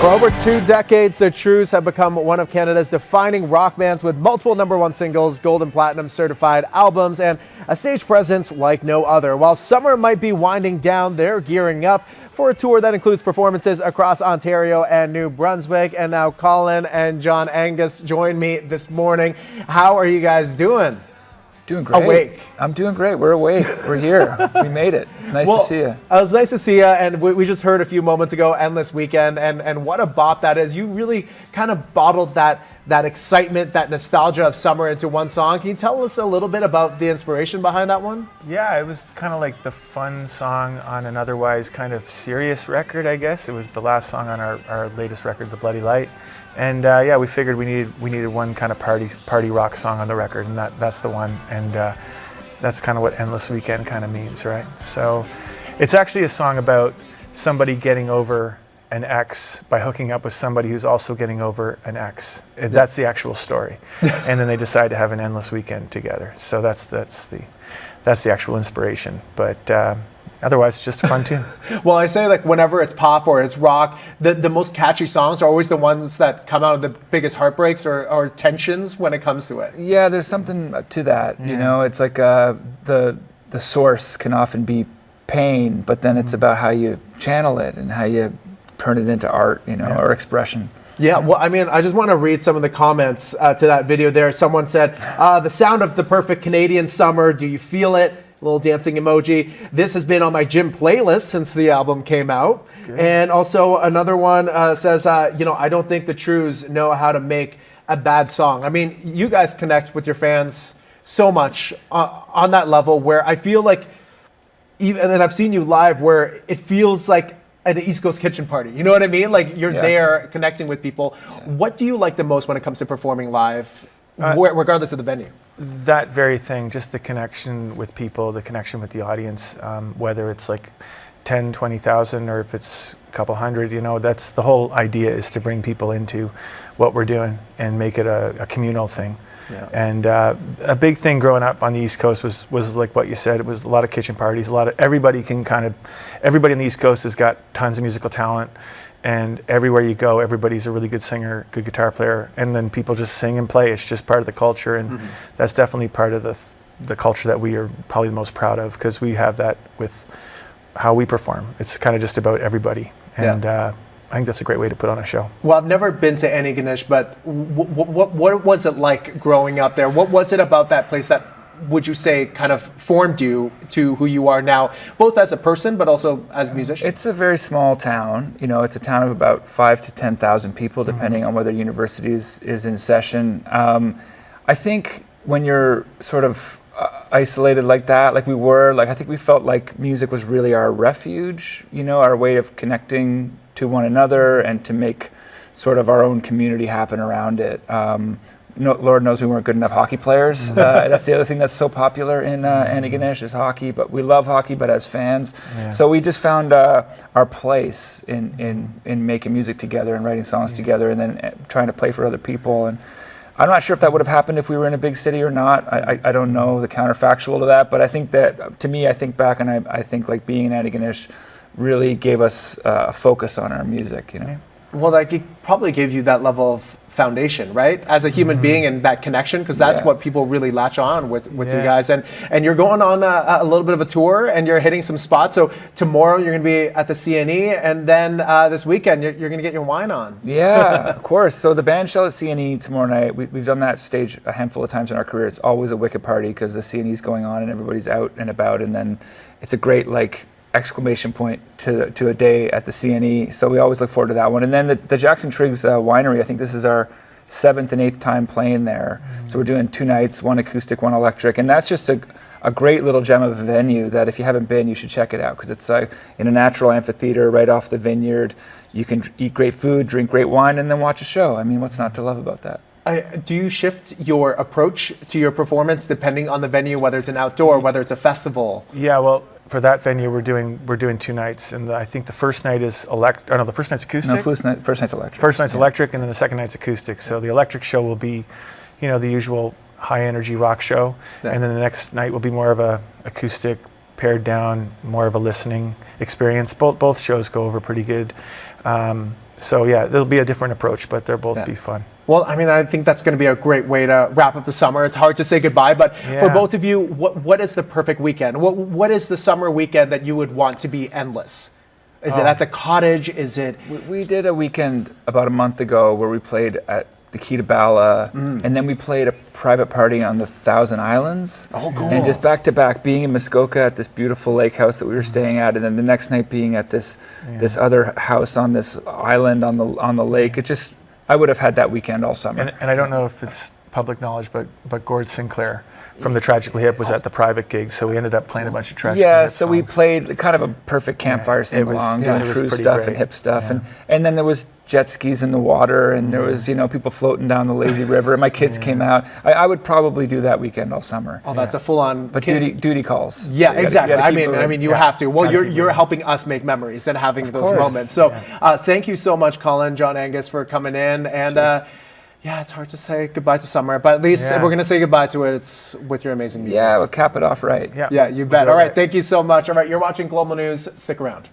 For over 2 decades, the Trews have become one of Canada's defining rock bands with multiple #1 singles, gold and platinum certified albums, and a stage presence like no other. While summer might be winding down, they're gearing up for a tour that includes performances across Ontario and New Brunswick. And now Colin and John Angus join me this morning. How are you guys doing? Doing great. Awake. I'm doing great. We're awake. We're here. We made it. It's nice to see you. It was nice to see you, and we just heard a few moments ago, Endless Weekend, and what a bop that is. You really kind of bottled that excitement, that nostalgia of summer into one song. Can you tell us a little bit about the inspiration behind that one? Yeah, it was kind of like the fun song on an otherwise kind of serious record, I guess. It was the last song on our latest record, The Bloody Light. And yeah, we figured we needed one kind of party rock song on the record, and that's the one. And that's kind of what Endless Weekend kind of means, right? So it's actually a song about somebody getting over an ex by hooking up with somebody who's also getting over an ex. That's the actual story. And then they decide to have an endless weekend together. So that's the actual inspiration. But otherwise, it's just a fun tune. Well, I say, like, whenever it's pop or it's rock, the most catchy songs are always the ones that come out of the biggest heartbreaks or tensions when it comes to it. Yeah, there's something to that. You know, it's like the source can often be pain, but then it's about how you channel it and how you turn it into art, or expression. Yeah, well, I mean, I just want to read some of the comments to that video there. Someone said, the sound of the perfect Canadian summer, do you feel it? Little dancing emoji. This has been on my gym playlist since the album came out. Good. And also another one says, I don't think the Trews know how to make a bad song. I mean, you guys connect with your fans so much on that level where I feel like, and I've seen you live, where it feels like at an East Coast kitchen party. You know what I mean? Like you're there connecting with people. Yeah. What do you like the most when it comes to performing live, regardless of the venue? That very thing, just the connection with people, the connection with the audience, whether it's like 10, 20,000 or if it's a couple hundred, that's the whole idea, is to bring people into what we're doing and make it a communal thing. Yeah. And a big thing growing up on the East Coast was like what you said. It was a lot of kitchen parties. Everybody on the East Coast has got tons of musical talent, and everywhere you go, everybody's a really good singer, good guitar player, and then people just sing and play. It's just part of the culture, and that's definitely part of the culture that we are probably the most proud of, because we have that with how we perform. It's kind of just about everybody, and I think that's a great way to put on a show. Well, I've never been to Antigonish, but what was it like growing up there? What was it about that place that, would you say, kind of formed you to who you are now, both as a person but also as a musician? It's a very small town. It's a town of about 5,000 to 10,000 people, depending on whether university is in session. I think when you're sort of isolated like that, like we were, I think we felt like music was really our refuge, our way of connecting to one another and to make sort of our own community happen around it. Lord knows we weren't good enough hockey players. That's the other thing that's so popular in Antigonish is hockey, but we love hockey, but as fans. Yeah. So we just found our place in making music together and writing songs together, and then trying to play for other people. And I'm not sure if that would have happened if we were in a big city or not. I don't know the counterfactual to that, but I think that, to me, I think back and I think like being in Antigonish really gave us a focus on our music, Well, it probably gave you that level of foundation, right? As a human being, and that connection, because that's what people really latch on with you guys. And you're going on a little bit of a tour, and you're hitting some spots. So tomorrow you're going to be at the CNE, and then this weekend you're going to get your wine on. Yeah, of course. So the band shell at CNE tomorrow night, we've done that stage a handful of times in our career. It's always a wicked party because the CNE's going on and everybody's out and about, and then it's a great exclamation point to a day at the CNE. So we always look forward to that one. And then the Jackson Triggs Winery, I think this is our 7th and 8th time playing there. So we're doing 2 nights, 1 acoustic, 1 electric. And that's just a great little gem of a venue that if you haven't been, you should check it out, because it's in a natural amphitheater right off the vineyard. You can eat great food, drink great wine, and then watch a show. I mean, what's not to love about that? Do you shift your approach to your performance depending on the venue, whether it's an outdoor, whether it's a festival? Yeah, well, for that venue, we're doing 2 nights, and I think the first night is the first night's acoustic. No, first night's electric. First night's electric, and then the second night's acoustic. So the electric show will be, the usual high energy rock show, and then the next night will be more of a acoustic, pared down, more of a listening experience. Both shows go over pretty good. So yeah, there'll be a different approach, but they'll both be fun. Well, I mean, I think that's going to be a great way to wrap up the summer. It's hard to say goodbye, but for both of you, what is the perfect weekend? What is the summer weekend that you would want to be endless? Is it at the cottage? Is it? We did a weekend about a month ago where we played at the Key to Bala, and then we played a private party on the Thousand Islands. Oh, cool. And just back to back, being in Muskoka at this beautiful lake house that we were staying at, and then the next night being at this other house on this island on the lake. It just, I would have had that weekend all summer. And I don't know if it's public knowledge, but Gord Sinclair from the Tragically Hip was at the private gig, so we ended up playing a bunch of Tragically Hip so we songs. played kind of a perfect campfire sing-along, doing it was Trews pretty stuff great. and hip stuff. Yeah. And then there was jet skis in the water, and there was, people floating down the lazy river, and my kids came out. I would probably do that weekend all summer. Oh, that's a full-on. But duty calls. Yeah, So you exactly. gotta keep I moving. mean, you have to. Well, Gotta keep you're moving. helping us make memories and having those course. moments. So, thank you so much, Colin, John Angus, for coming in. And yeah, it's hard to say goodbye to summer, but at least if we're going to say goodbye to it, it's with your amazing music. Yeah, we'll cap it off right. Yeah, you bet. All right, thank you so much. All right, you're watching Global News. Stick around.